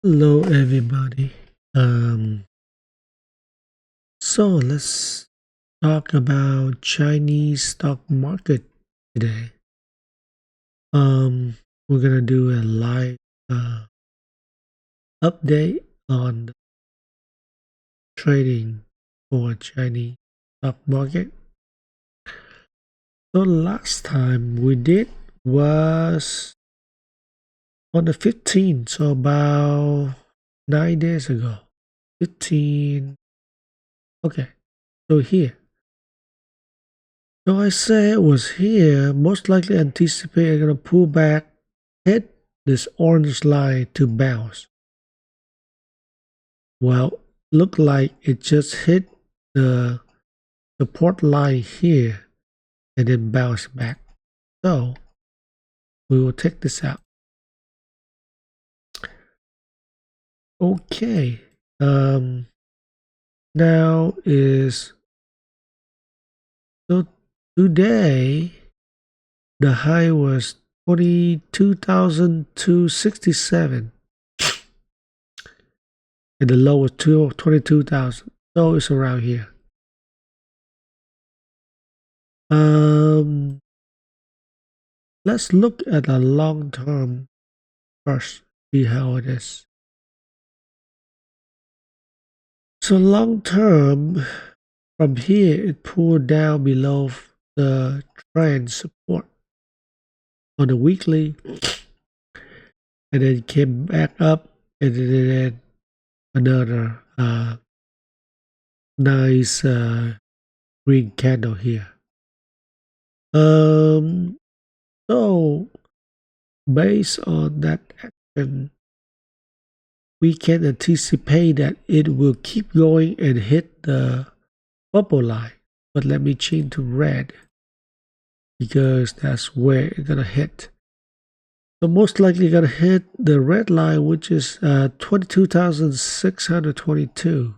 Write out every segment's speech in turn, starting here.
Hello everybody. So let's talk about Chinese stock market today. We're gonna do a live update on the trading for Chinese stock market. So last time we did was on the 15th, so about 9 days ago. 15. Okay, so here. So I say it was here, most likely anticipate gonna pull back, hit this orange line to bounce. Well, look like it just hit the support line here and then bounce back. So we will take this out. Okay. Now is so today the high was 22,267 and the low was 22,000. So it's around here. Let's look at the long term first, see how it is. So long term, from here it pulled down below the trend support on the weekly, and then came back up, and then another nice green candle here. So based on that action, we can anticipate that it will keep going and hit the purple line. But let me change to red because that's where it's gonna hit. So most likely gonna hit the red line, which is 22,622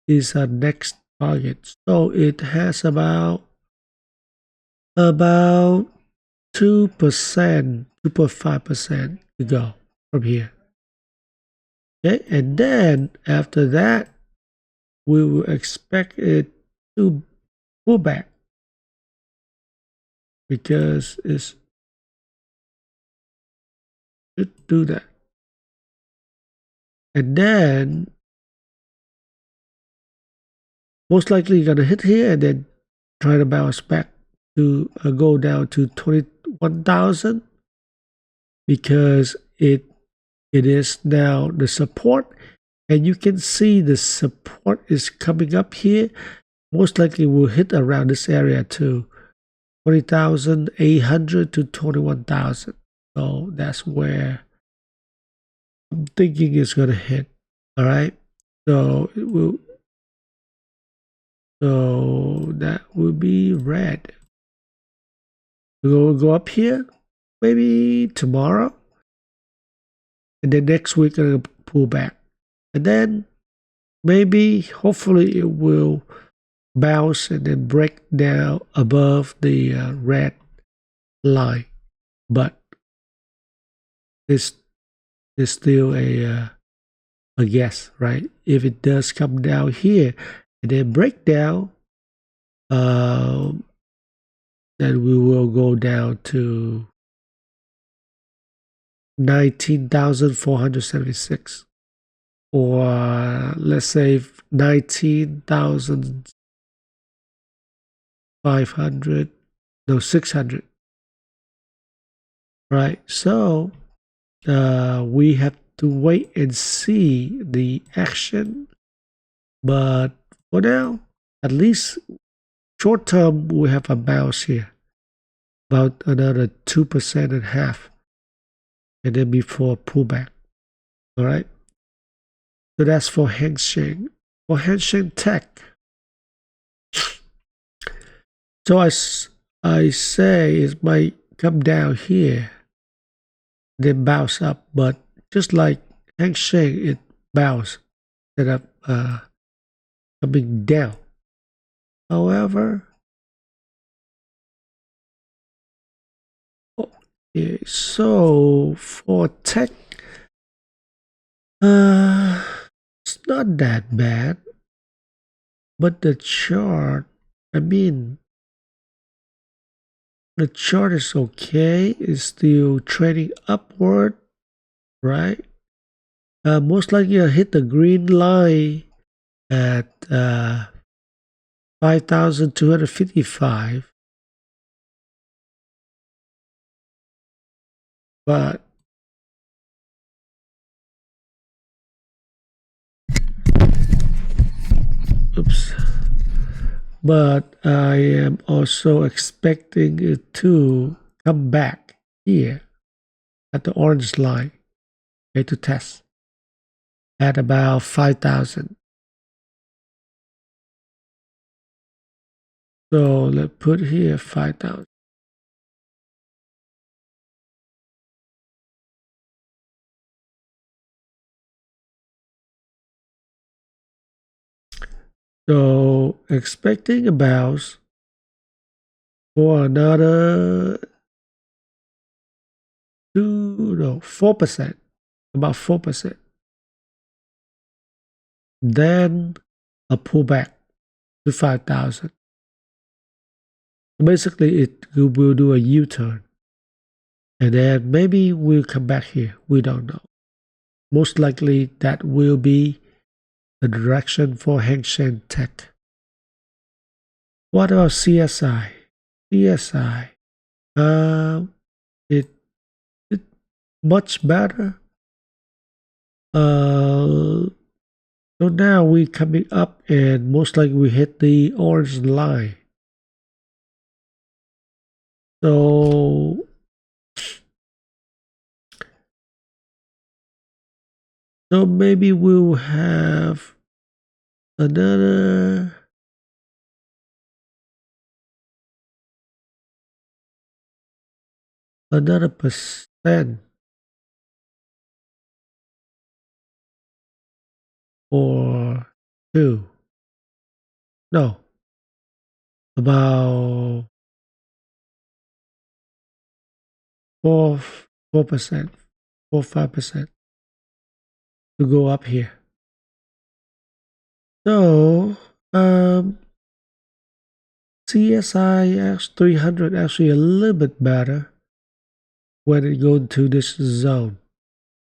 is our next target. So it has about 2%, 2.5% to go from here. Okay, and then after that, we will expect it to pull back because it should do that. And then most likely you're gonna hit here and then try to bounce back to go down to 21,000 because it is now the support, and you can see the support is coming up here. Most likely will hit around this area too, 20,800 to 21,000. So that's where I'm thinking it's gonna hit. All right, so it will. So that will be red. We'll go up here maybe tomorrow, and then next week I'm gonna pull back, and then maybe hopefully it will bounce and then break down above the red line, but it's still a guess, right? If it does come down here and then break down, then we will go down to 19,476, or let's say 19,500, no, 600, right? So we have to wait and see the action, but for now, at least short term, we have a bounce here, about another 2.5%, and then before pullback. All right. So that's for Hang Sheng. For Hang Sheng Tech, so I say it might come down here, then bounce up, but just like Hang Sheng, it bounced instead of coming down. However, okay, so for tech, It's not that bad, but the chart, I mean, the chart is okay. It's still trading upward, right? Most likely I'll hit the green line at 5,255. But oops. But I am also expecting it to come back here at the orange line, okay, to test at about 5,000. So let's put here 5,000. So expecting a bounce for another 4%, about 4%. Then a pullback to 5,000. Basically, it will do a U-turn. And then maybe we'll come back here. We don't know. Most likely that will be the direction for Hang Sheng Tech. What about CSI? CSI, it much better. So now we coming up and most likely we hit the orange line. So maybe we'll have another percent or two. No, about 4%, 5% to go up here. So CSI300 actually a little bit better when it goes into this zone,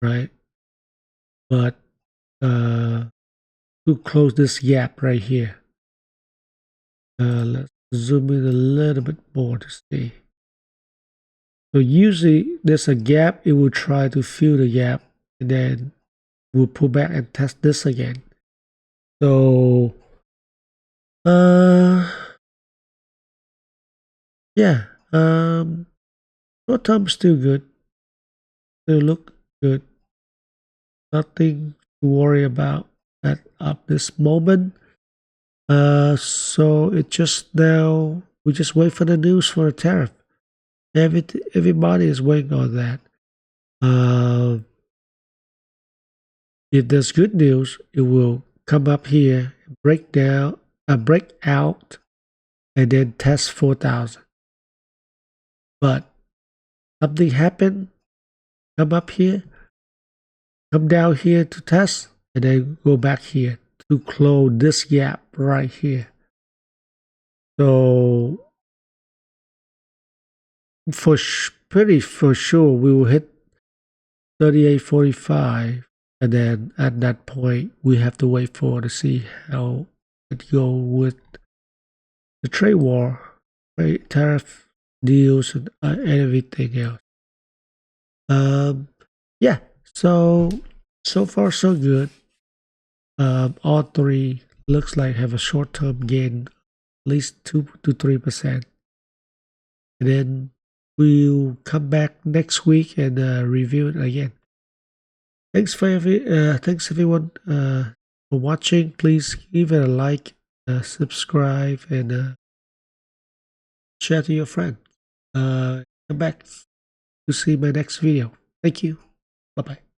right? But to close this gap right here, let's zoom in a little bit more to see. So usually there's a gap, it will try to fill the gap and then we'll pull back and test this again. So yeah, short term still good, still look good, nothing to worry about at this moment. So it just now we just wait for the news for a tariff. Everybody is waiting on that. If there's good news, it will come up here, break out, and then test 4,000. But something happened, come up here, come down here to test, and then go back here to close this gap right here. So for sure we will hit 38.45, and then at that point we have to wait for to see how it go with the trade war, right? Tariff deals and everything else. Yeah. So far so good. All three looks like have a short-term gain, at least 2 to 3%, and then we'll come back next week and review it again. Thanks everyone for watching. Please give it a like, subscribe, and share to your friend. Come back to see my next video. Thank you. Bye bye.